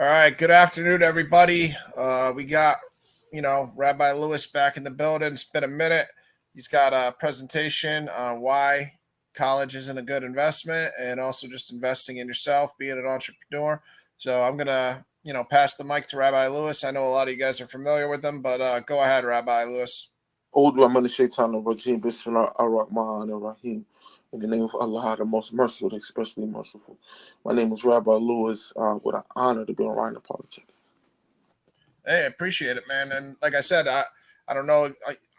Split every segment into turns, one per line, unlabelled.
All right. Good afternoon, everybody. We got, Rabbi Lewis back in the building. It's been a minute. He's got a presentation on why college isn't a good investment and also just investing in yourself, being an entrepreneur. So I'm going to, pass the mic to Rabbi Lewis. I know a lot of you guys are familiar with him, but go ahead, Rabbi Lewis.
Old Rahman Shaitan Rajim Bismillah Ar-Rahman Ar-Rahim. In the name of Allah, the most merciful, especially merciful. My name is Rabbi Lewis. What an honor to be on Ryan Apologetic.
Hey, I appreciate it, man. And like I said, I don't know.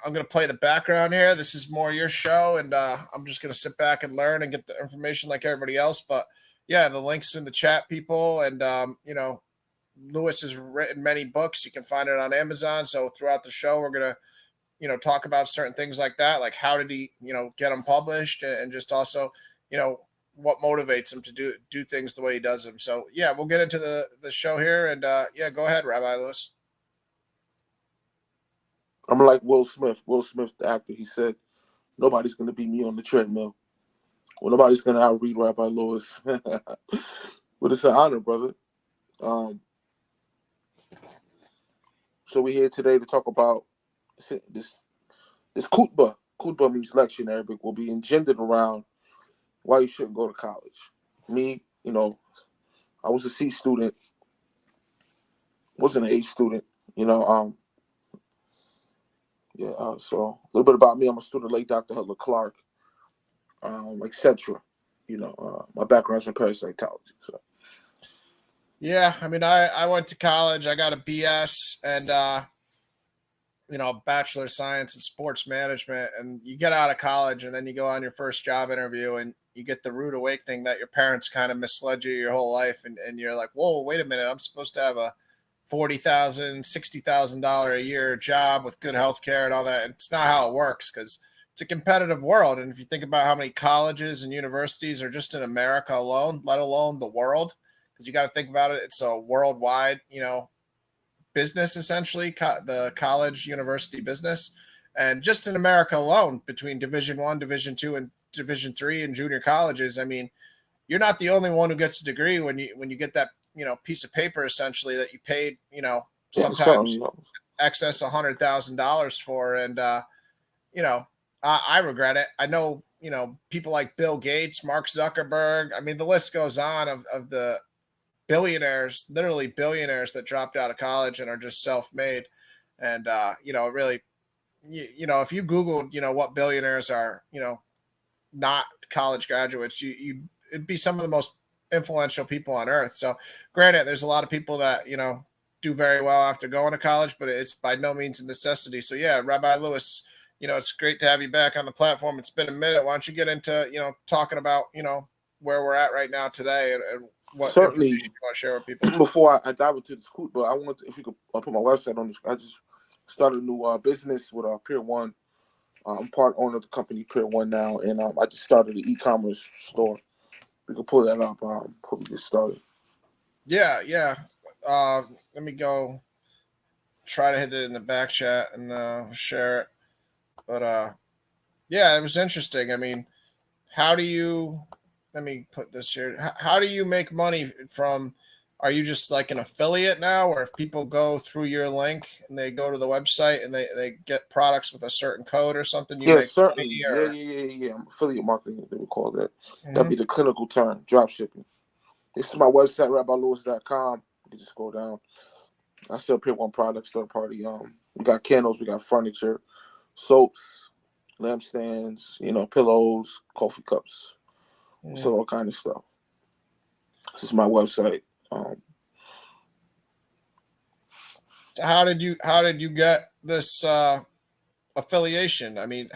I'm going to play the background here. This is more your show, and I'm just going to sit back and learn and get the information like everybody else. But yeah, the links in the chat, people. And, Lewis has written many books. You can find it on Amazon. So throughout the show, we're going to, talk about certain things like that, like how did he, get them published, and just also, what motivates him to do things the way he does them. So yeah, we'll get into the show here, and yeah, go ahead, Rabbi Lewis.
I'm like Will Smith. Will Smith, the actor, he said, nobody's going to beat me on the treadmill. Well, nobody's going to outread Rabbi Lewis. But it's an honor, brother. So we're here today to talk about this khutbah. Khutbah means lecture in Arabic. Will be engendered around why you shouldn't go to college. Me, I was a C student, wasn't an A student, so a little bit about me. I'm a student of late Dr. Hudler Clark, etc. My background's in parapsychology. So.
Yeah, I mean, I went to college. I got a BS and, Bachelor of Science in Sports Management. And you get out of college and then you go on your first job interview and you get the rude awakening that your parents kind of misled you your whole life. And you're like, whoa, wait a minute. I'm supposed to have a $40,000, $60,000 a year job with good health care and all that. And it's not how it works because it's a competitive world. And if you think about how many colleges and universities are just in America alone, let alone the world, because you got to think about it. It's a worldwide, business, essentially, the college university business. And just in America alone, between Division I, Division II, and Division III and junior colleges, I mean, you're not the only one who gets a degree when you get that, piece of paper essentially that you paid, sometimes excess $100,000 for. And, I regret it. I know, people like Bill Gates, Mark Zuckerberg. I mean, the list goes on of the billionaires, literally billionaires that dropped out of college and are just self-made. And, really, if you Googled, what billionaires are, not college graduates, it'd be some of the most influential people on earth. So granted, there's a lot of people that, do very well after going to college, but it's by no means a necessity. So yeah, Rabbi Lewis, it's great to have you back on the platform. It's been a minute. Why don't you get into, talking about, where we're at right now today and what
certainly
you want to share with people.
Before I dive into this khutbah, I wanted to, if you could put my website on this. I just started a new business with Pier One. I'm part owner of the company Pier One now, and I just started an e-commerce store. We could pull that up before we get started.
Yeah. Let me go try to hit it in the back chat and share it. But yeah, it was interesting. I mean, how do you? Let me put this here. How do you make money from? Are you just like an affiliate now, or if people go through your link and they go to the website and they get products with a certain code or something? You make
certainly. Yeah. I'm affiliate marketing. They would call that. Mm-hmm. That'd be the clinical term, drop shipping. This is my website, RabbiLewis.com. You can just go down. I sell Pier One products, third party. We got candles, we got furniture, soaps, lampstands, pillows, coffee cups. We sell all kind of stuff. This is my website.
How did you get this affiliation? I mean,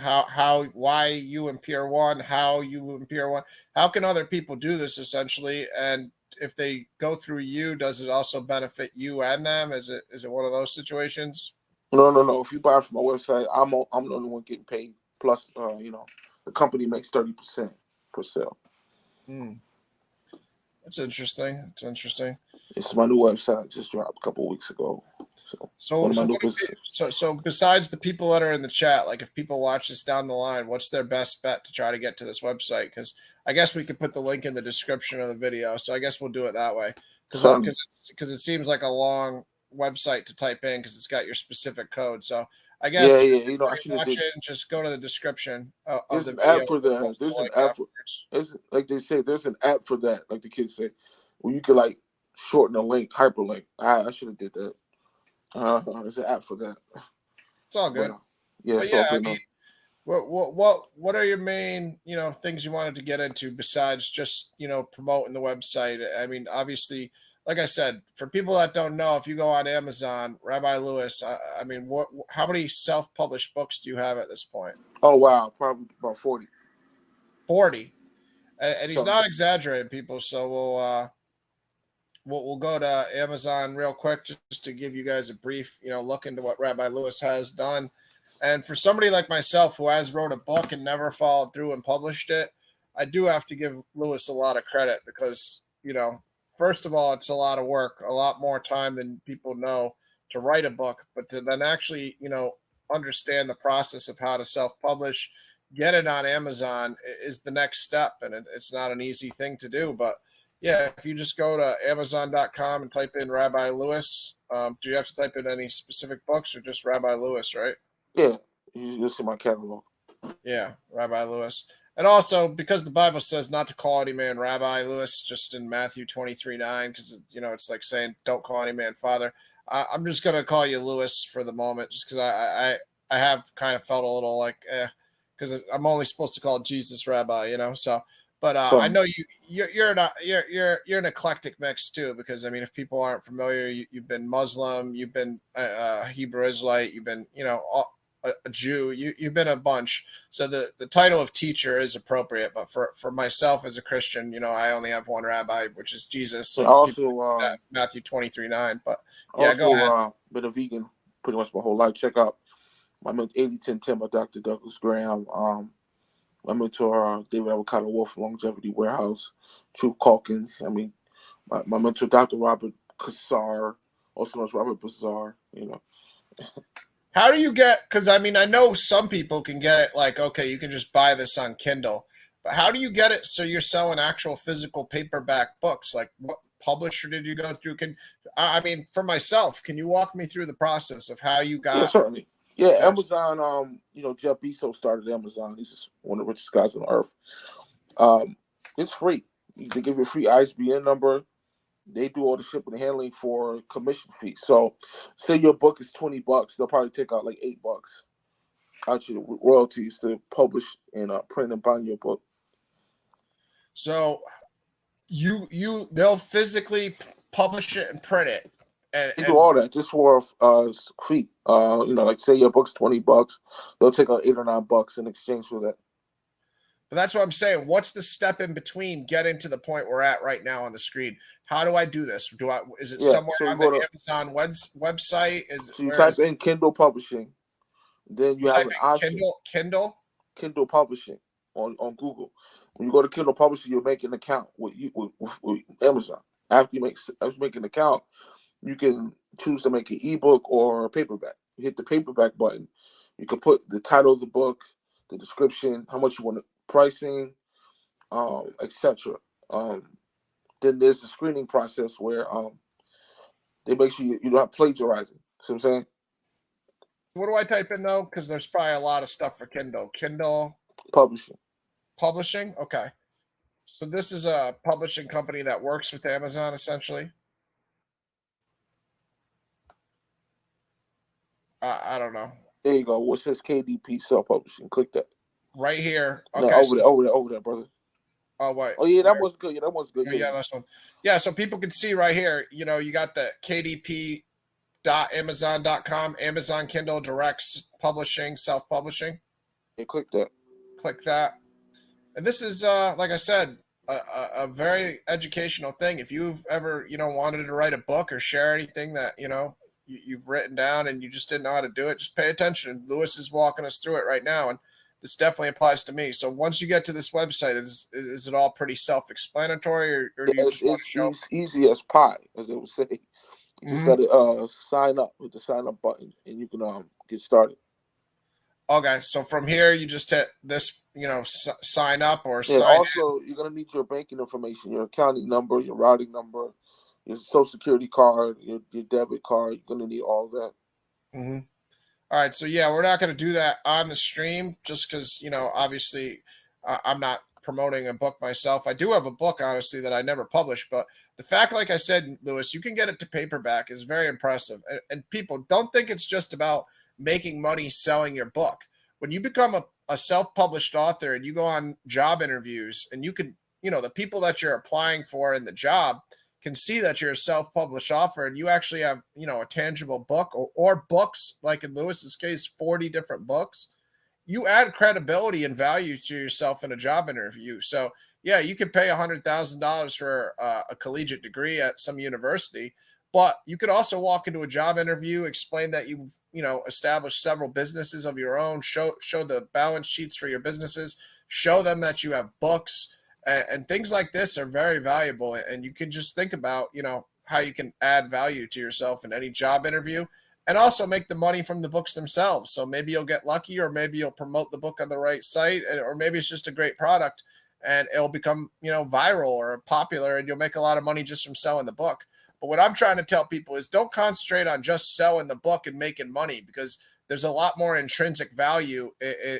why you and Pier One? How you and Pier One? How can other people do this essentially? And if they go through you, does it also benefit you and them? Is it one of those situations?
No. If you buy from my website, I'm the only one getting paid. Plus, the company makes 30% per sale.
That's interesting.
It's my new website. I just dropped a couple of weeks ago.
So besides the people that are in the chat, like if people watch this down the line, what's their best bet to try to get to this website? Because I guess we could put the link in the description of the video. So I guess we'll do it that way.
Certainly.
because it seems like a long website to type in because it's got your specific code. So I
Yeah,
guess
yeah. You know,
before
I
you
should have
watch
did.
it, just go to the description of
There's
the
an
video
app for
and
that.
post the
There's an
link
app for.
afterwards.
It's like they say. There's an app for that. Like the kids say, where you could like shorten a link, hyperlink. I should have did that. There's an app for that.
It's all
But
good.
yeah,
But
it's
yeah,
all
I
good
mean,
now.
what are your main things you wanted to get into besides just promoting the website? I mean, obviously, like I said, for people that don't know, if you go on Amazon, Rabbi Lewis, I mean, how many self-published books do you have at this point?
Oh wow, probably about 40.
40. And he's
So
not exaggerating, people. So we'll go to Amazon real quick just to give you guys a brief look into what Rabbi Lewis has done. And for somebody like myself who has wrote a book and never followed through and published it, I do have to give Lewis a lot of credit because first of all, it's a lot of work, a lot more time than people know to write a book, but to then actually understand the process of how to self-publish, get it on Amazon is the next step, and it's not an easy thing to do, but yeah, if you just go to Amazon.com and type in Rabbi Lewis, do you have to type in any specific books or just Rabbi Lewis, right?
yeah, you'll see my catalog.
Yeah, Rabbi Lewis. And also, because the Bible says not to call any man Rabbi Lewis, just in Matthew 23:9, because, it's like saying, don't call any man father. I'm just going to call you Lewis for the moment, just because I have kind of felt a little like, because I'm only supposed to call Jesus Rabbi, so. But I
So
know you're an eclectic mix too, because I mean, if people aren't familiar, you've been Muslim, you've been Hebrew Israelite, you've been a Jew, you've been a bunch. So the title of teacher is appropriate, but for myself as a Christian, I only have one rabbi, which is Jesus.
and
So people
also
see that Matthew 23:9. But yeah, go
also
ahead.
been a vegan pretty much my whole life. Check out my mentor 80-10-10 by Dr. Douglas Graham. My mentor David Avocado Wolf, Longevity Warehouse, Truth Calkins. I mean, my mentor Dr. Robert Kassar, also known as Robert Bazar.
How do you get? Because I mean, I know some people can get it like, okay, you can just buy this on Kindle, but how do you get it so you're selling actual physical paperback books? Like, what publisher did you go through? I mean, for myself, can you walk me through the process of how you
Yeah,
got
certainly. Yeah,
this?
Amazon. Jeff Bezos started Amazon. He's just one of the richest guys on earth. Um, it's free. They give you a free ISBN number. They do all the shipping and handling for commission fee. So, say your book is $20, they'll probably take out like $8 out your royalties to publish and print and bind your book.
So they'll physically publish it and print it,
They do
and
all that just for free. Like say your book's $20, they'll take out $8 or $9 in exchange for that.
but that's what I'm saying. What's the step in between getting to the point we're at right now on the screen? How do I do this? Is it
Yeah.
somewhere
So you
on the
go to
Amazon website?
so you
Where
type
is it?
in Kindle Publishing, then you
You
have
type
an
in
option
Kindle.
Kindle Publishing on Google. When you go to Kindle Publishing, you'll make an account with Amazon. After you make an account, you can choose to make an ebook or a paperback. You hit the paperback button. You can put the title of the book, the description, how much you want it, pricing, etc. Then there's the screening process where they make sure you're not plagiarizing. See what I'm saying?
What do I type in though? Because there's probably a lot of stuff for Kindle. Kindle
Publishing.
publishing. Okay, so this is a publishing company that works with Amazon essentially. I don't know.
There you go. What says KDP Self Publishing? Click that.
Right here.
No,
Okay, so
over there, brother.
oh wait.
Oh yeah, that one's good. Yeah, that one's good.
Oh,
Yeah,
yeah,
yeah.
that's one. Yeah, so people can see right here, you got the kdp.amazon.com, Amazon Kindle Directs Publishing, self-publishing.
Yeah, click that.
Click that. And this is, like I said, a very educational thing. If you've ever, wanted to write a book or share anything that, you've written down and you just didn't know how to do it, just pay attention. Lewis is walking us through it right now. And this definitely applies to me. So once you get to this website, is it all pretty self-explanatory, or
Yeah,
do you just want to show?
it's easy as pie, as they would say. You just
Mhm.
got to sign up with the sign up button, and you can get started.
Okay, so from here you just hit this, sign up or
Yeah.
sign in.
Also, you're gonna need your banking information, your accounting number, your routing number, your social security card, your debit card. You're gonna need all that.
Mm-hmm. All right, so yeah, we're not going to do that on the stream just because, obviously I'm not promoting a book myself. I do have a book, honestly, that I never published, but the fact, like I said, Lewis, you can get it to paperback is very impressive. And people don't think it's just about making money selling your book. When you become a self published author and you go on job interviews and you can, the people that you're applying for in the job can see that you're a self-published author and you actually have, a tangible book or books, like in Lewis's case, 40 different books, you add credibility and value to yourself in a job interview. So yeah, you could pay $100,000 for a collegiate degree at some university, but you could also walk into a job interview, explain that you've, established several businesses of your own, show the balance sheets for your businesses, show them that you have books, and things like this are very valuable. And you can just think about, how you can add value to yourself in any job interview and also make the money from the books themselves. So maybe you'll get lucky, or maybe you'll promote the book on the right site, or maybe it's just a great product and it'll become, viral or popular and you'll make a lot of money just from selling the book. But what I'm trying to tell people is don't concentrate on just selling the book and making money, because there's a lot more intrinsic value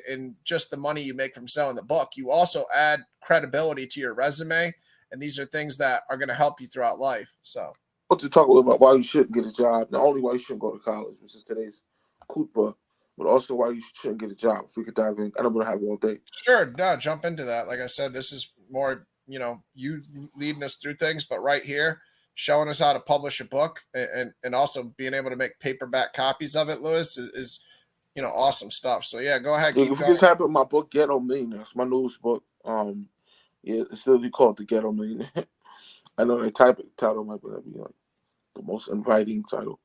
in just the money you make from selling the book. You also add credibility to your resume, and these are things that are going to help you throughout life. So,
Want to talk a little about why you shouldn't get a job. Not only why you shouldn't go to college, which is today's khutbah, but also why you shouldn't get a job. If we could dive in, I don't want to have all day.
sure, no, jump into that. Like I said, this is more, you leading us through things, but right here, showing us how to publish a book and also being able to make paperback copies of it, Lewis, is awesome stuff. So yeah, go ahead,
Yeah,
keep
if you
going.
just type in my book, Ghetto Millionaire, it's my newest book. Yeah, it's literally called The Ghetto Millionaire. I know they type it, title might be like the most inviting title,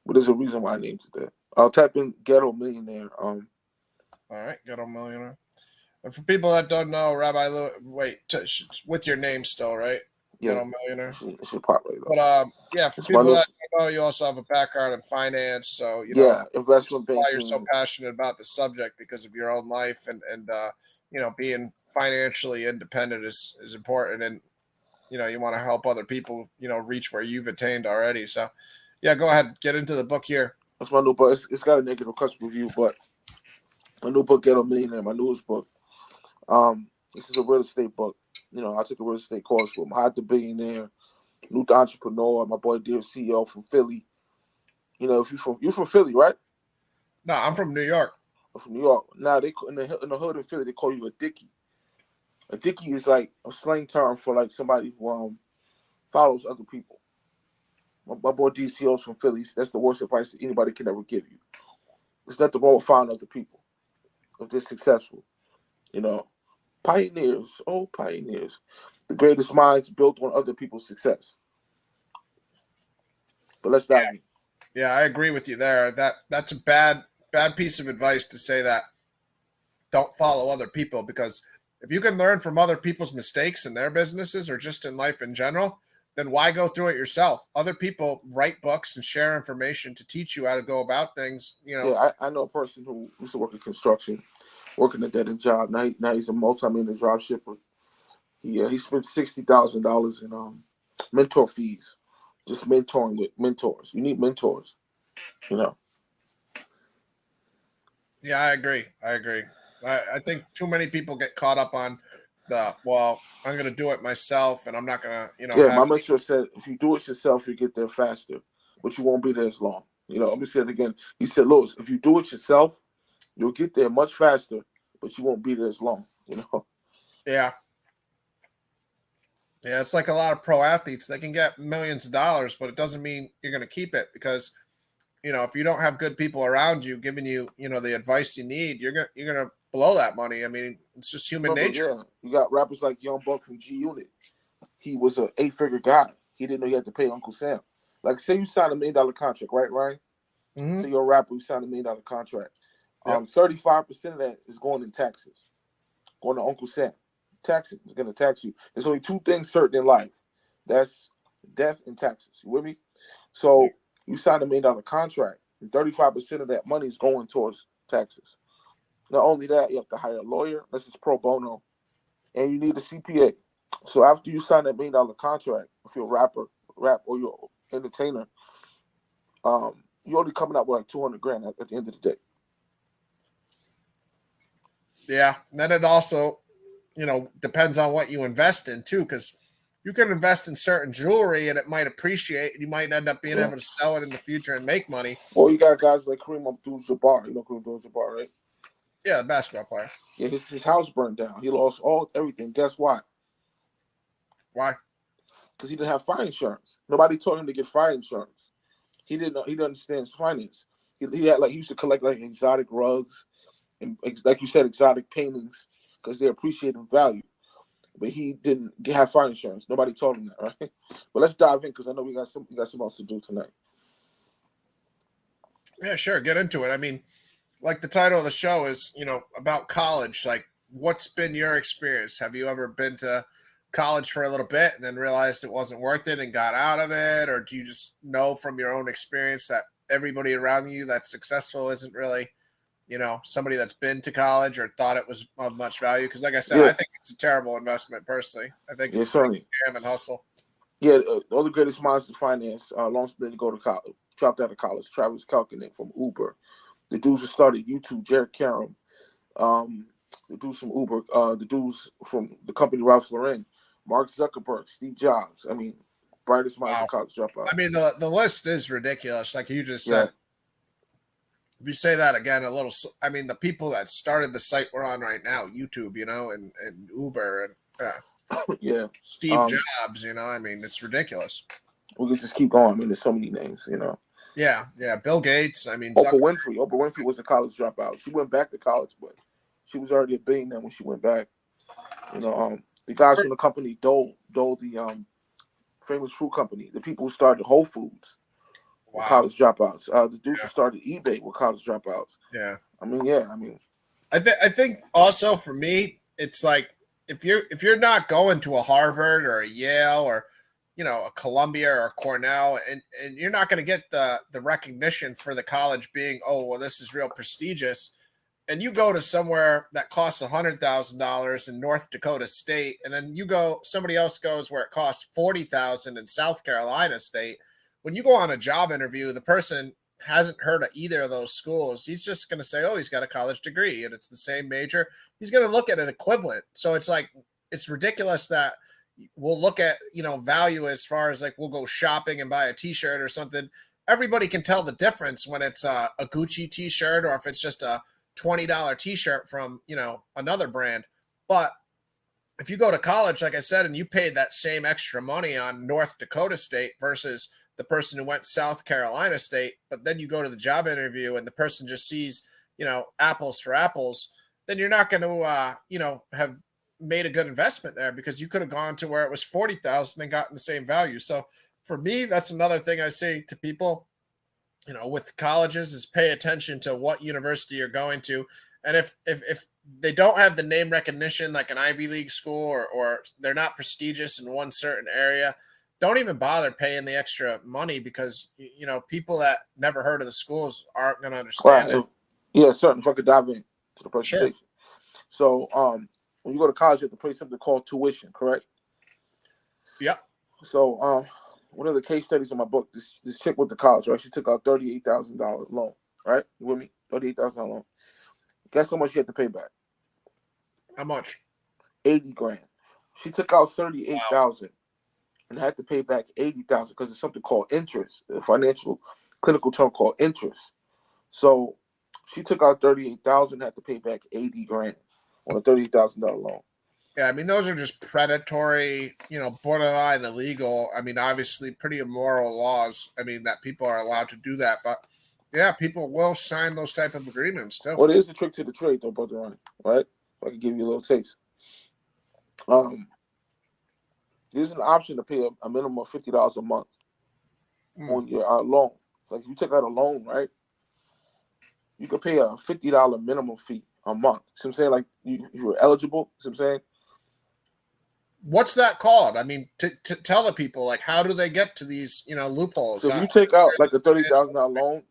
but there's a reason why I named it that. I'll type in Ghetto Millionaire.
All right, Ghetto Millionaire. And for people that don't know, Rabbi Lewis, wait, with your name still, right?
Yeah,
Ghetto Millionaire.
it should pop right
But
up.
yeah, for
It's my
people
new,
that don't know, you also have a background in finance, so
yeah,
this is
investment
why you're so
banking.
passionate about the subject, because of your own life, and being financially independent is important, and you want to help other people reach where you've attained already. So yeah, go ahead, get into the book here.
That's my new book. It's got a negative customer review, but my new book, Ghetto Millionaire, my newest book. This is a real estate book. I took a real estate course with Hot the Billionaire, New Entrepreneur, my boy dear CEO from Philly. If you're from Philly, right?
No, I'm from New York.
Or from New York. Now they in the hood in Philly, they call you a dickie. A dickie is like a slang term for like somebody who follows other people. My boy DCO's from Philly. That's the worst advice that anybody can ever give you. There's nothing wrong with following other people if they're successful. Pioneers, pioneers. The greatest minds built on other people's success. But let's dive in.
Yeah, I agree with you there. That's a bad piece of advice to say that don't follow other people, because if you can learn from other people's mistakes in their businesses or just in life in general, then why go through it yourself? Other people write books and share information to teach you how to go about things.
Yeah, I know a person who used to work in construction, working a dead end job. Now he's a multi-millionaire drop shipper. He spent $60,000 in mentor fees, just mentoring with mentors. You need mentors, you know.
Yeah, I agree. I think too many people get caught up on I'm going to do it myself and I'm not going to,
Yeah,
have.
my mentor said if you do it yourself, you get there faster, but you won't be there as long. Let me say it again. He said, Lewis, if you do it yourself, you'll get there much faster, but you won't be there as long.
Yeah. Yeah, it's like a lot of pro athletes. They can get millions of dollars, but it doesn't mean you're going to keep it, because if you don't have good people around you giving you, the advice you need, you're gonna blow that money. I mean, it's just human
Remember,
nature.
yeah, you got rappers like Young Buck from G Unit. He was an 8-figure guy. He didn't know he had to pay Uncle Sam. Like, say you sign $1 million contract, right, Ryan?
Mm-hmm.
Say you're a rapper, you sign $1 million contract.
Yep.
35% of that is going in taxes, going to Uncle Sam. Taxes is going to tax you. There's only two things certain in life. That's death and taxes. You with me? So you sign $1 million contract, and 35% of that money is going towards taxes. Not only that, you have to hire a lawyer. That's just pro bono, and you need a CPA. So after you sign that $1 million contract, if you're a rapper, rap or you're an entertainer, you're only coming out with like 200 grand at the end of the day.
Yeah. And then it also, depends on what you invest in too, because you can invest in certain jewelry and it might appreciate, and you might end up being able to sell it in the future and make money.
Well, you got guys like Kareem Abdul-Jabbar. You know Kareem Abdul-Jabbar, right?
Yeah, the basketball player.
Yeah, his house burned down. He lost everything. Guess why?
Why?
Because he didn't have fire insurance. Nobody told him to get fire insurance. He didn't understand finance. He used to collect like exotic rugs and, like you said, exotic paintings because they appreciate in value. But he didn't have fire insurance. Nobody told him that, right? But let's dive in because I know we got something else to do tonight.
Yeah, sure. Get into it. I mean, like the title of the show is, about college. Like, what's been your experience? Have you ever been to college for a little bit and then realized it wasn't worth it and got out of it? Or do you just know from your own experience that everybody around you that's successful isn't really, somebody that's been to college or thought it was of much value? Because like I said, I think it's a terrible investment personally. I think it's a scam and hustle.
Yeah, all the greatest minds in finance, long didn't go to college, dropped out of college. Travis Kalkinen from Uber. The dudes who started YouTube, Jared Karam. The dudes from Uber, the dudes from the company Ralph Lauren, Mark Zuckerberg, Steve Jobs. I mean, brightest minds in college dropout.
I mean, the list is ridiculous. Like you just said. If you say that again, the people that started the site we're on right now, YouTube, and Uber and Steve Jobs, it's ridiculous.
We can just keep going. I mean, there's so many names,
Yeah, Bill Gates. I mean,
Oprah Winfrey. Oprah Winfrey was a college dropout. She went back to college, but she was already a billionaire when she went back. The guys from the company Dole, the famous fruit company, the people who started Whole Foods. Wow. College dropouts. The dudes who started eBay were college dropouts.
Yeah. I think also for me, it's like if you're not going to a Harvard or a Yale or a Columbia or a Cornell, and you're not going to get the recognition for the college being, oh well, this is real prestigious, and you go to somewhere that costs $100,000 in North Dakota State, and then somebody else goes where it costs $40,000 in South Carolina State. When you go on a job interview, the person hasn't heard of either of those schools. He's just going to say, oh, he's got a college degree and it's the same major. He's going to look at an equivalent. So it's like, it's ridiculous that we'll look at, value as far as like, we'll go shopping and buy a t-shirt or something. Everybody can tell the difference when it's a Gucci t-shirt or if it's just a $20 t-shirt from, another brand. But if you go to college, like I said, and you paid that same extra money on North Dakota State versus the person who went South Carolina State, but then you go to the job interview and the person just sees, apples for apples, then you're not going to, have made a good investment there because you could have gone to where it was 40,000 and gotten the same value. So for me, that's another thing I say to people, with colleges is pay attention to what university you're going to. And if they don't have the name recognition, like an Ivy League school or they're not prestigious in one certain area, don't even bother paying the extra money because, people that never heard of the schools aren't going to understand it.
Yeah, certainly. If I could dive in to the presentation.
Sure.
So when you go to college, you have to pay something called tuition, correct?
Yep.
So one of the case studies in my book, this chick went to college, right? She took out $38,000 loan, right? You with me? $38,000 loan. Guess how much she had to pay back?
How much?
80 grand. She took out 38,000 and had to pay back 80,000 because it's something called interest, a financial clinical term called interest. So she took out 38,000, had to pay back 80 grand on a $38,000 loan.
Yeah, I mean, those are just predatory, borderline illegal. I mean, obviously pretty immoral laws. I mean, that people are allowed to do that, but yeah, people will sign those type of agreements too.
Well, there's the trick to the trade though, Brother Ryan, right? If I can give you a little taste. There's an option to pay a minimum of $50 a month on your loan. Like if you took out a loan, right? You could pay a $50 minimum fee a month. See what I'm saying? Like you're eligible. See what I'm saying?
What's that called? I mean, to tell the people, like, how do they get to these, loopholes?
So if you take out like a $30,000 loan,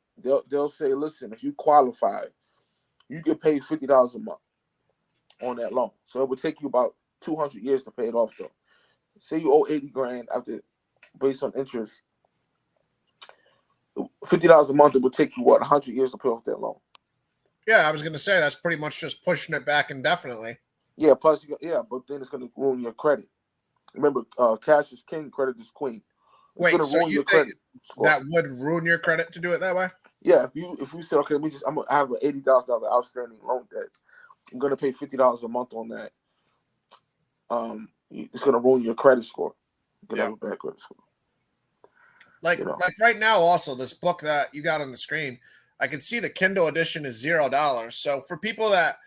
they'll say, listen, if you qualify, you get paid $50 a month on that loan. So it would take you about 200 years to pay it off, though. Say you owe 80 grand after based on interest, $50 a month, it would take you, what, 100 years to pay off that loan.
Yeah, I was going to say that's pretty much just pushing it back indefinitely.
Yeah, plus, but then it's going to ruin your credit. Remember, cash is king, credit is queen. It's going to
So
ruin
you
your
think
credit score.
that would ruin your credit to do it that way?
Yeah, if you say, okay, I have an $80,000 outstanding loan debt, I'm going to pay $50 a month on that. It's going to ruin your credit score. You're going to have a bad credit score.
Like right now, also this book that you got on the screen, I can see the Kindle edition is $0. So for people that,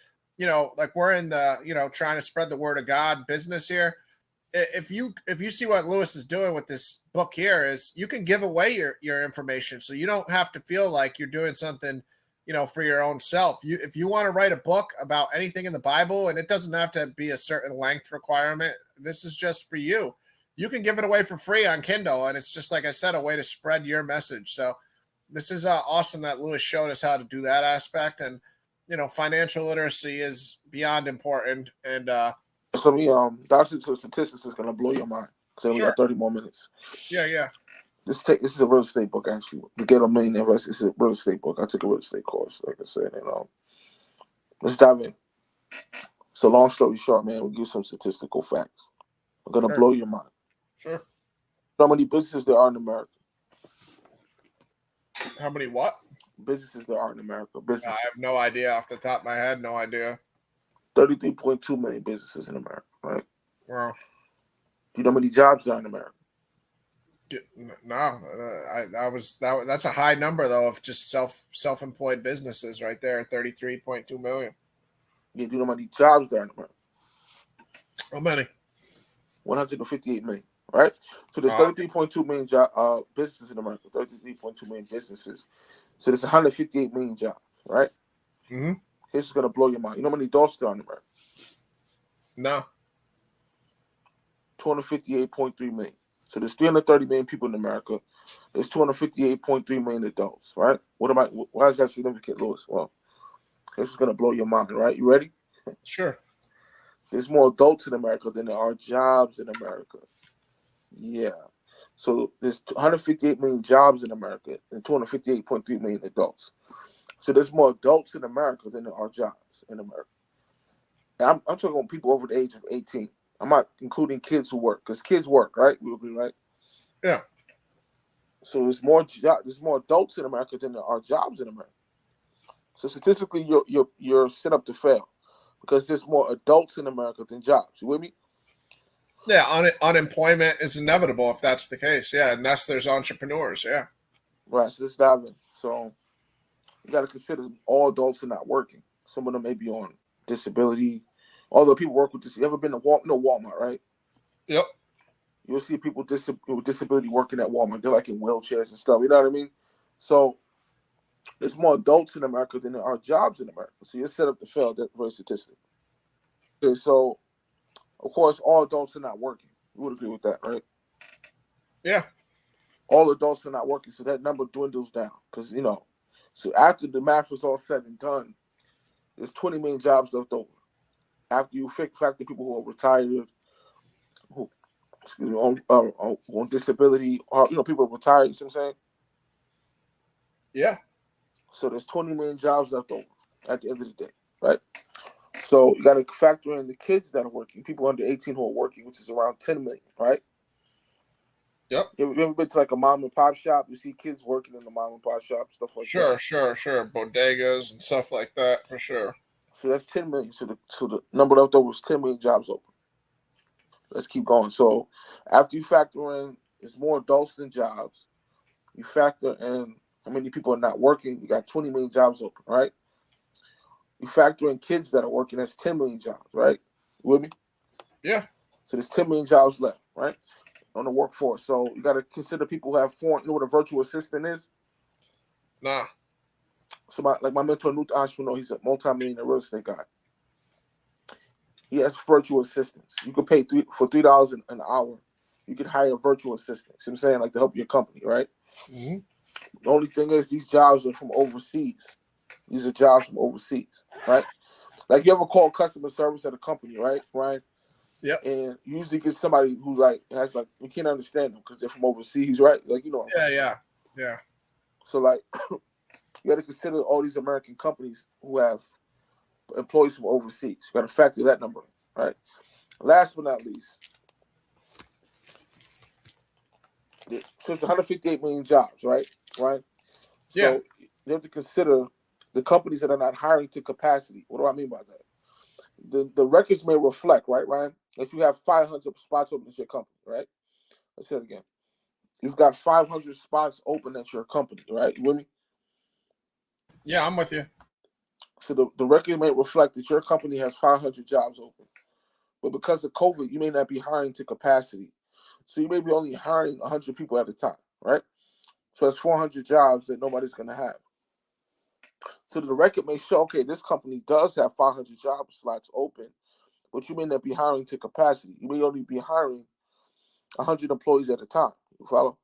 like we're in the, trying to spread the word of God business here, if you see what Lewis is doing with this book here, is you can give away your information, so you don't have to feel like you're doing something, for your own self. If you want to write a book about anything in the Bible, and it doesn't have to be a certain length requirement, this is just for you. You can give it away for free on Kindle, and it's just, like I said, a way to spread your message. So this is awesome that Lewis showed us how to do that aspect. And financial literacy is beyond important. And
so Dr. Statistics is gonna blow your mind because we got 30 more minutes.
Yeah.
This is a real estate book, actually. To get a million investors, it's a real estate book. I took a real estate course, like I said, and let's dive in. So long story short, man, we'll give some statistical facts. We're gonna blow your mind.
Sure.
How many businesses there are in America?
How many what?
Businesses there are in America. Businesses.
I have no idea off the top of my head. No idea.
33.2 million businesses in America, right?
Wow.
Do you know how many jobs there are in America?
No, that's a high number though of just self-employed businesses right there. 33.2 million.
Yeah, do you know how many jobs there are in America?
How many?
158 million, right? So there's 33.2 million businesses in America. 33.2 million businesses. So there's 158 million jobs, right?
Mm-hmm.
This is gonna blow your mind. You know how many adults there are in America?
No.
258.3 million. So there's 330 million people in America. There's 258.3 million adults, right? Why is that significant, Lewis? Well, this is gonna blow your mind, right? You ready?
Sure.
There's more adults in America than there are jobs in America. Yeah. So there's 158 million jobs in America and 258.3 million adults. So there's more adults in America than there are jobs in America. And I'm talking about people over the age of 18. I'm not including kids who work, because kids work, right? We agree, right?
Yeah.
So there's more adults in America than there are jobs in America. So statistically, you're set up to fail because there's more adults in America than jobs. You with me?
Yeah, unemployment is inevitable if that's the case. Yeah, unless there's entrepreneurs. Yeah.
Right. So let's dive in. So you got to consider all adults are not working. Some of them may be on disability. Although people work with this. You ever been to Walmart, right?
Yep.
You'll see people with disability working at Walmart. They're like in wheelchairs and stuff. You know what I mean? So there's more adults in America than there are jobs in America. So you're set up to fail. That very statistic. Okay, so of course all adults are not working. You would agree with that, right?
Yeah.
All adults are not working, so that number dwindles down. Because so after the math is all said and done, there's 20 million jobs left over. After you factor people who are retired, who on disability, or people are retired. You see what I'm saying?
Yeah.
So there's 20 million jobs left over at the end of the day, right? So you got to factor in the kids that are working, people under 18 who are working, which is around 10 million, right?
Yep.
You ever been to like a mom and pop shop? You see kids working in the mom and pop shop, stuff like that.
Sure. Bodegas and stuff like that, for sure.
So that's 10 million. So the number left over is 10 million jobs open. Let's keep going. So after you factor in, it's more adults than jobs. You factor in how many people are not working. You got 20 million jobs open, right? You factor in kids that are working. That's 10 million jobs, right? You with me?
Yeah.
So there's 10 million jobs left, right, on the workforce. So you got to consider people who have foreign. You know what a virtual assistant is?
Nah.
So my mentor, new entrepreneur, he's a multi-millionaire real estate guy. He has virtual assistants. You could pay for $3 an hour. You could hire a virtual assistant. See what I'm saying? Like to help your company, right?
Mm-hmm.
The only thing is these jobs are from overseas. These are jobs from overseas, right? Like you ever call customer service at a company, right, Ryan?
Yep.
and usually get somebody who like has like we can't understand them because they're from overseas, right? Like you know what I'm
Yeah.
saying, right?
Yeah. Yeah.
So like you got to consider all these American companies who have employees from overseas. You got to factor that number in, right? Last but not least, so it's 158 million jobs, right? Right.
Yeah.
So you have to consider the companies that are not hiring to capacity. What do I mean by that? The records may reflect, right, Ryan, that you have 500 spots open at your company, right? Let's say it again. You've got 500 spots open at your company, right? You with me?
Yeah. I'm with you.
So the record may reflect that your company has 500 jobs open. But because of COVID, you may not be hiring to capacity. So you may be only hiring 100 people at a time, right? So that's 400 jobs that nobody's going to have. So the record may show, okay, this company does have 500 job slots open, but you may not be hiring to capacity. You may only be hiring 100 employees at a time. You follow?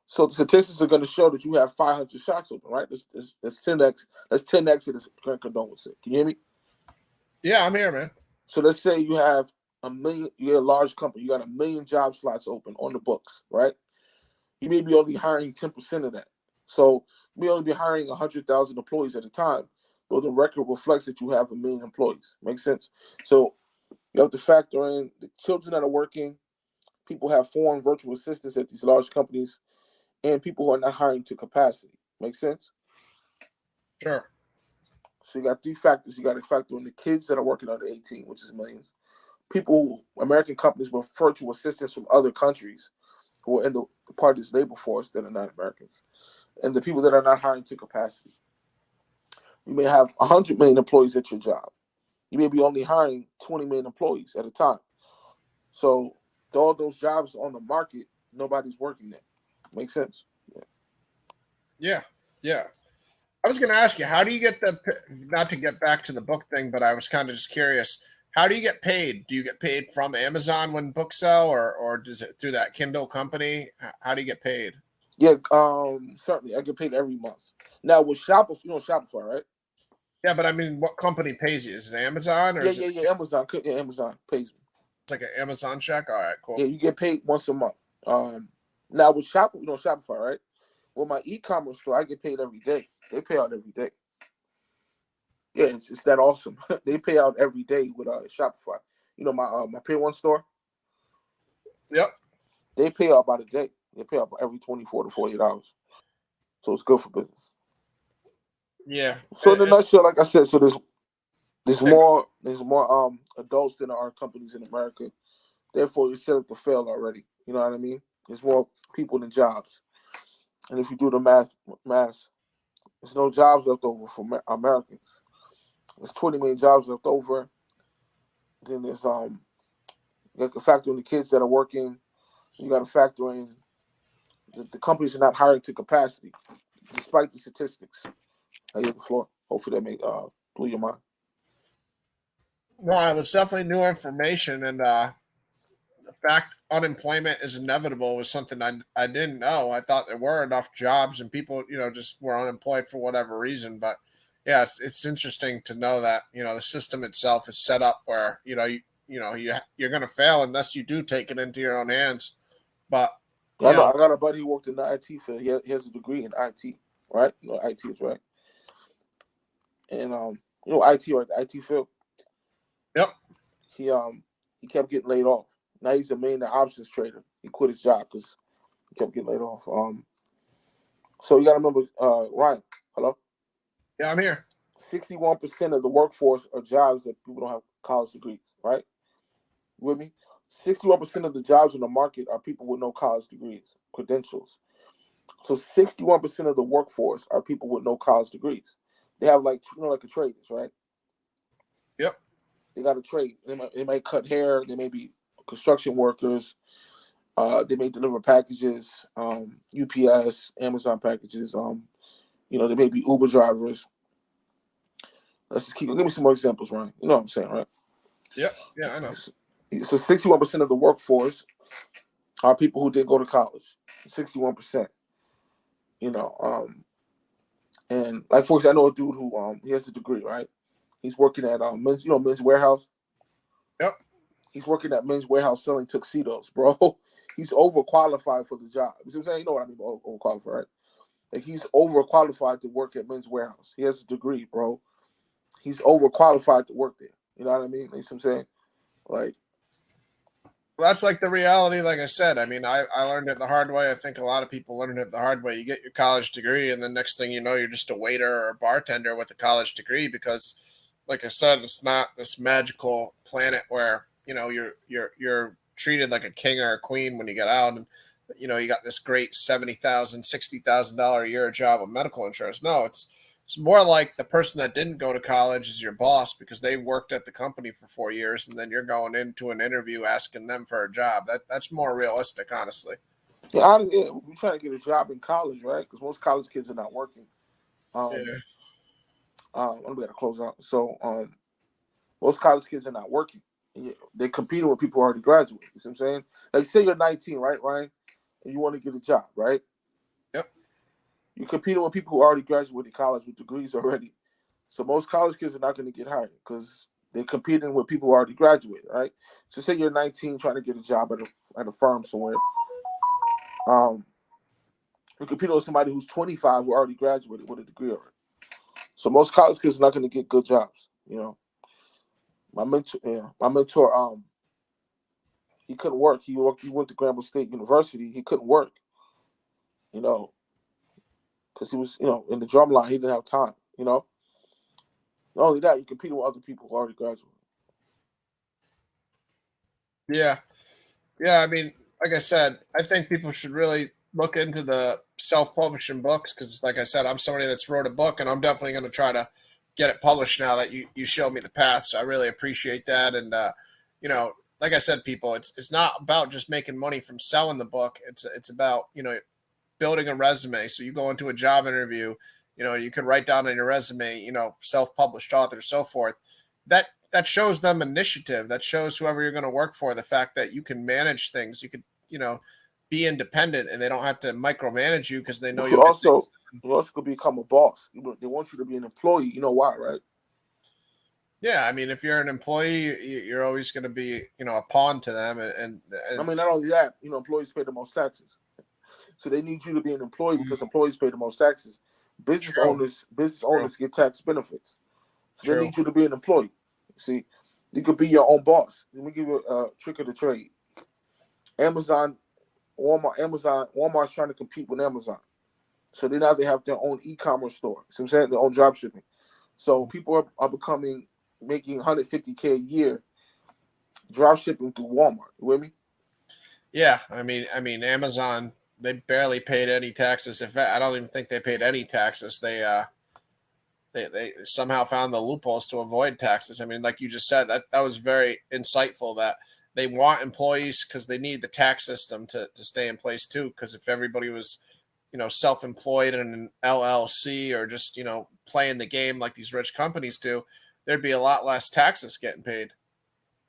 So the statistics are going to show that you have 500 shots open, right? That's 10x. That's 10x of the current condonance. Can you hear me?
Yeah. I'm here, man.
So let's say you have a million. You're a large company. You got 1 million job slots open on the books, right? You may be only hiring 10% of that. So you may only be hiring 100,000 employees at a time, though the record reflects that you have 1 million employees. Makes sense? So you have to factor in the children that are working, people have foreign virtual assistants at these large companies, and people who are not hiring to capacity. Make sense?
Sure.
So you got three factors. You got to factor in the kids that are working under 18, which is millions. People, American companies with virtual assistants from other countries who are in the part of this labor force that are not Americans, and the people that are not hiring to capacity. You may have 100 million employees at your job. You may be only hiring 20 million employees at a time. So all those jobs on the market, nobody's working there. Make sense? Yeah.
Yeah. Yeah. I was going to ask you, how do you get not to get back to the book thing, but I was kind of just curious. How do you get paid? Do you get paid from Amazon when books sell, or does it through that Kindle company? How do you get paid?
Yeah, certainly. I get paid every month. Now with Shopify, you know Shopify, right?
Yeah, but I mean, what company pays you? Is it Amazon or
Yeah,
is
yeah,
it
yeah. Amazon, yeah, Amazon pays me.
like an Amazon check? All right,
Yeah,
cool.
you get paid once a month. Now with Shopify, you know Shopify, right? Well, my e-commerce store, I get paid every day. They pay out every day. Yeah, it's that awesome. They pay out every day with Shopify. You know my Pay One store,
Yep.
they pay out by the day. They pay out every 24 to 48 hours. So it's good for business.
Yeah.
So in a nutshell, like I said, so there's
Hey,
more adults than there are companies in America. Therefore, you're set up to fail already. You know what I mean? There's more people than jobs. And if you do the math, there's no jobs left over for Americans. There's 20 million jobs left over. Then there's you got to factor in the kids that are working. You got to factor in the companies are not hiring to capacity, despite the statistics. I hit the floor. Hopefully that made blew your mind.
no, it was definitely new information, and the fact unemployment is inevitable was something I didn't know. I thought there were enough jobs and people, just were unemployed for whatever reason. But yeah, it's interesting to know that the system itself is set up where you're going to fail unless you do take it into your own hands. But
I
you
know
know,
I got a buddy who worked in the IT field. He has a degree in IT, right? You know, IT is right. And IT, right? The IT field.
yep,
He he kept getting laid off. Now he's a main options trader. He quit his job because he kept getting laid off. So you got to remember, Ryan. Hello.
yeah, I'm here.
61% of the workforce are jobs that people don't have college degrees. Right? You with me? 61% of the jobs in the market are people with no college degrees, credentials. So 61% of the workforce are people with no college degrees. They have like a traders, right?
Yep,
They got a trade. They might cut hair. They may be construction workers. They may deliver packages, UPS, Amazon packages. They may be Uber drivers. Let's just give me some more examples, Ryan. You know what I'm saying, right?
yep, yeah, I know.
So 61% of the workforce are people who didn't go to college. 61%. You know, and like for example, I know a dude who he has a degree, right? He's working at men's warehouse.
Yep,
He's working at Men's Warehouse selling tuxedos, bro. He's overqualified for the job. You see what I'm saying? You know what I mean by overqualified, right? Like, he's overqualified to work at Men's Warehouse. He has a degree, bro. He's overqualified to work there. You know what I mean? You know what I'm saying? Like,
That's like the reality. Like I said, I mean, I learned it the hard way. I think a lot of people learned it the hard way. You get your college degree, and the next thing you know, you're just a waiter or a bartender with a college degree because, like I said, it's not this magical planet where you're treated like a king or a queen when you get out, and you got this great $70,000, $60,000 a year job with medical insurance. No, it's more like the person that didn't go to college is your boss because they worked at the company for 4 years, and then you're going into an interview asking them for a job. That's more realistic, honestly.
yeah, we're trying to get a job in college, right? Because most college kids are not working.
Yeah.
I'm gonna close out. So, most college kids are not working. Yeah, they're competing with people who already graduated. You see what I'm saying? Like, say you're 19, right, Ryan, and you want to get a job, right?
Yep.
You're competing with people who already graduated college with degrees already. So most college kids are not going to get hired because they're competing with people who already graduated, right? So say you're 19 trying to get a job at a firm somewhere. You're competing with somebody who's 25 who already graduated with a degree already. So most college kids are not going to get good jobs. You know, my mentor, he couldn't work. He went to Grambling State University. He couldn't work. You know, because he was, in the drum line. He didn't have time. You know, not only that, you're competing with other people who already graduated.
Yeah. Yeah. I mean, like I said, I think people should really look into the self-publishing books because, like I said, I'm somebody that's wrote a book, and I'm definitely going to try to get it published now that you showed me the path. So I really appreciate that. And like I said, people, it's not about just making money from selling the book. It's about building a resume. So you go into a job interview, you could write down on your resume, self-published author, so forth. That shows them initiative. That shows whoever you're going to work for the fact that you can manage things. You could, be independent, and they don't have to micromanage you because they know
You
you'll
could
get things.
also could become a boss. They want you to be an employee. You know why, right?
Yeah, I mean, if you're an employee, you're always going to be, a pawn to them,
I
and
mean, not only that, employees pay the most taxes. So they need you to be an employee because employees pay the most taxes. Business
true,
owners, business
true,
owners get tax benefits. So they
true.
need you to be an employee. See, you could be your own boss. Let me give you a trick of the trade. Amazon, Walmart's trying to compete with Amazon. So now they have their own e-commerce store. So I'm saying their own drop shipping. So people are making 150K a year drop shipping through Walmart. You with me?
Yeah, I mean, Amazon, they barely paid any taxes. In fact, I don't even think they paid any taxes. They somehow found the loopholes to avoid taxes. I mean, like you just said, that was very insightful. That they want employees because they need the tax system to stay in place too. Because if everybody was self-employed in an LLC or just playing the game like these rich companies do, there'd be a lot less taxes getting paid.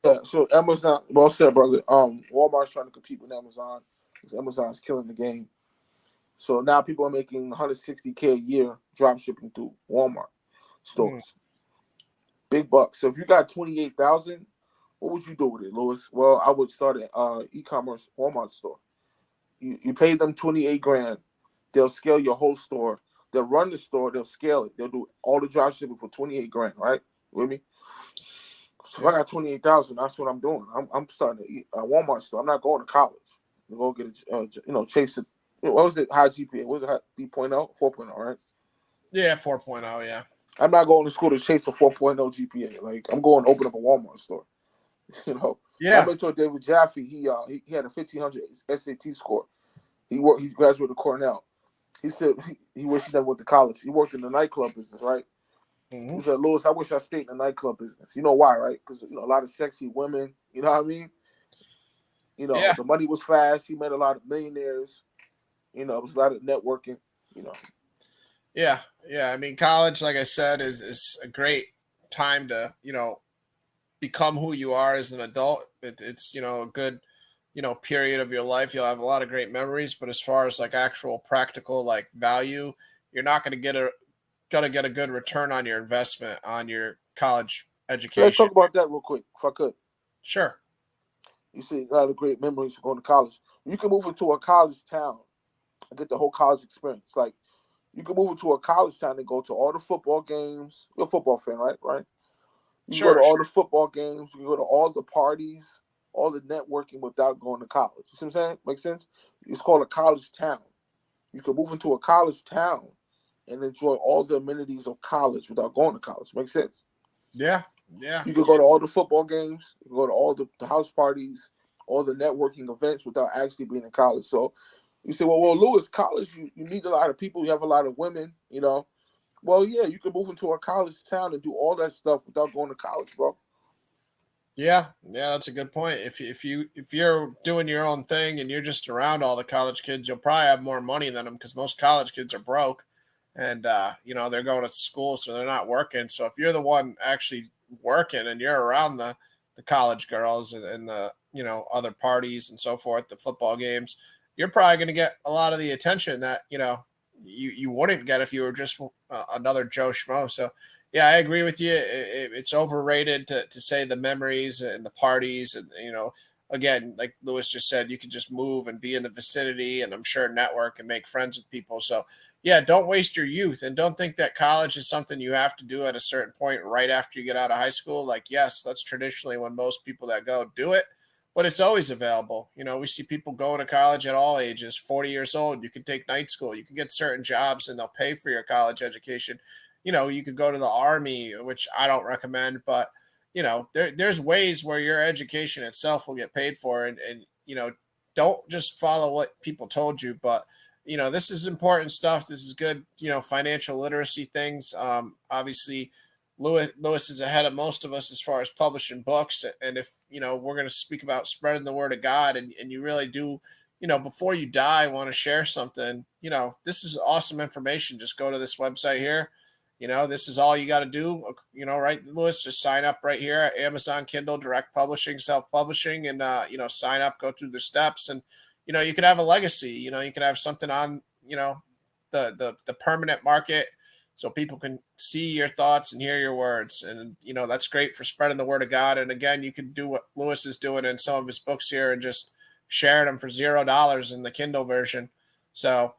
Yeah. So Amazon, well said, brother. Walmart's trying to compete with Amazon because Amazon's killing the game. So now people are making 160K a year drop shipping through Walmart
Mm.
stores. Big bucks. So if you got 28,000, what would you do with it, Lewis? Well, I would start an e-commerce Walmart store. You pay them 28 grand. They'll scale your whole store. They'll run the store. They'll scale it. They'll do all the drop shipping for 28 grand. Right? You with me? So if I got 28,000, that's what I'm doing. I'm starting a Walmart store. I'm not going to college. I'm go get chase it. What was it? High GPA. What was it? 3.0, 4.0, right?
Yeah, 4.0. Yeah.
I'm not going to school to chase a 4.0 GPA. Like, I'm going to open up a Walmart store. My
Yeah.
mentor David Jaffe, he had a 1,500 SAT score. He graduated Cornell. He said he wished he never went to college. He worked in the nightclub business, right? He
Hmm.
said, Lewis, I wish I stayed in the nightclub business. You know why, right? Because a lot of sexy women. You know what I mean?
Yeah.
The money was fast. He met a lot of millionaires. It was a lot of networking. You know,
Yeah. Yeah. I mean, college, like I said, is a great time to become who you are as an adult. It's a good period of your life. You'll have a lot of great memories, but as far as like actual practical like value, you're not going to get a good return on your investment on your college
let's
education.
talk about that real quick, if I could.
Sure.
You see a lot of great memories of going to college. You can move into a college town and get the whole college experience. Like you can move into a college town and go to all the football games. You're a football fan, right? Right. You can go to
Sure,
all
sure.
the football games. You can go to all the parties, all the networking without going to college. You see what I'm saying? Make sense? It's called a college town. You can move into a college town and enjoy all the amenities of college without going to college. Make sense?
Yeah, yeah.
You can go to all the football games. You can go to all the house parties, all the networking events without actually being in college. So you say, well, Lewis, college, you meet a lot of people. You have a lot of women, you know. Well, yeah, you can move into a college town and do all that stuff without going to college, bro.
Yeah, yeah, that's a good point. If you're doing your own thing and you're just around all the college kids, you'll probably have more money than them because most college kids are broke, and they're going to school, so they're not working. So if you're the one actually working and you're around the college girls and the other parties and so forth, the football games, you're probably going to get a lot of the attention that you wouldn't get if you were just another Joe Schmo. So yeah, I agree with you. It's overrated to say the memories and the parties, and again, like Lewis just said, you can just move and be in the vicinity, and I'm sure network and make friends with people. So yeah, don't waste your youth, and don't think that college is something you have to do at a certain point right after you get out of high school. Like, yes, that's traditionally when most people that go do it, but it's always available. We see people going to college at all ages. 40 years old, you can take night school, you can get certain jobs, and they'll pay for your college education. You could go to the army, which I don't recommend, but there's ways where your education itself will get paid for, and don't just follow what people told you, but this is important stuff. This is good, financial literacy things. Obviously, Lewis is ahead of most of us as far as publishing books, and if we're going to speak about spreading the word of God, and you really do, before you die, want to share something, this is awesome information. Just go to this website here. This is all you got to do. Right, Lewis? Just sign up right here at Amazon Kindle, direct publishing, self publishing, and sign up, go through the steps, and you could have a legacy. You could have something on the permanent market, so people can see your thoughts and hear your words, and that's great for spreading the word of God. And again, you can do what Lewis is doing in some of his books here and just sharing them for $0 in the Kindle version. So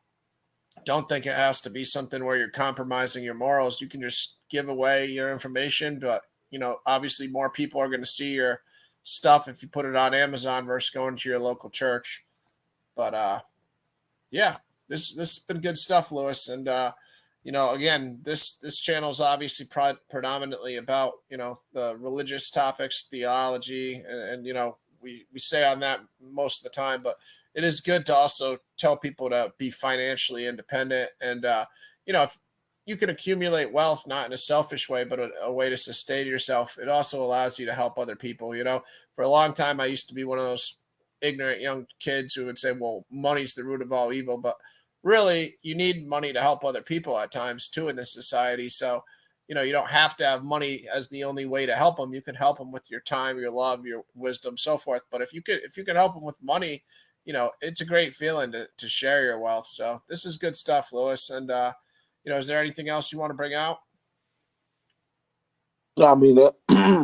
don't think it has to be something where you're compromising your morals. You can just give away your information, but obviously more people are going to see your stuff if you put it on Amazon versus going to your local church. But yeah, this has been good stuff, Lewis. And again, this channel is obviously predominantly about the religious topics, theology, and we say on that most of the time, but it is good to also tell people to be financially independent. And if you can accumulate wealth not in a selfish way, but a way to sustain yourself, it also allows you to help other people. For a long time, I used to be one of those ignorant young kids who would say, well, money's the root of all evil, but really you need money to help other people at times too in this society. So you don't have to have money as the only way to help them. You can help them with your time, your love, your wisdom, so forth. But if you could help them with money, it's a great feeling to share your wealth. So this is good stuff, Lewis. And is there anything else you want to bring out?
No, I mean,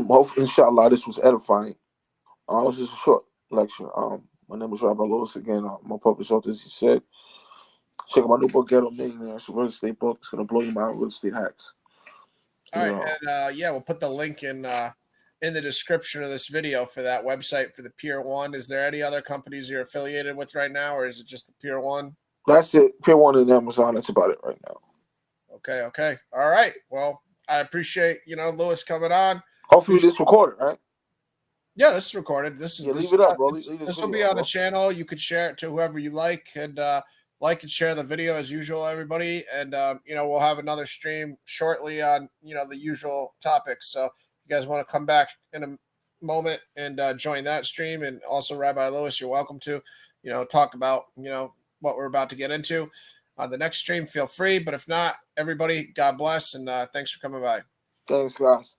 hopefully, inshallah, this was edifying. It was just a short lecture. My name is Rabbi Lewis again. I'm a published author, as you said. Check out my new book, Ghetto Millionaire. It's a real estate book. It's going to blow your mind, real estate hacks.
All right, and yeah, we'll put the link in the description of this video for that website for the Pier One. Is there any other companies you're affiliated with right now, or is it just the Pier One?
That's it. Pier One and Amazon. That's about it right now.
Okay. All right. Well, I appreciate Lewis coming on.
Hopefully, this recorded, right?
Yeah, this is recorded. This is
leave it up, bro.
This will be on the channel. You could share it to whoever you like, and like and share the video as usual, everybody. And we'll have another stream shortly on the usual topics. So if you guys want to come back in a moment and join that stream, and also Rabbi Lewis, you're welcome to talk about what we're about to get into on the next stream. Feel free, but if not, everybody, God bless, and thanks for coming by.
Thanks, guys.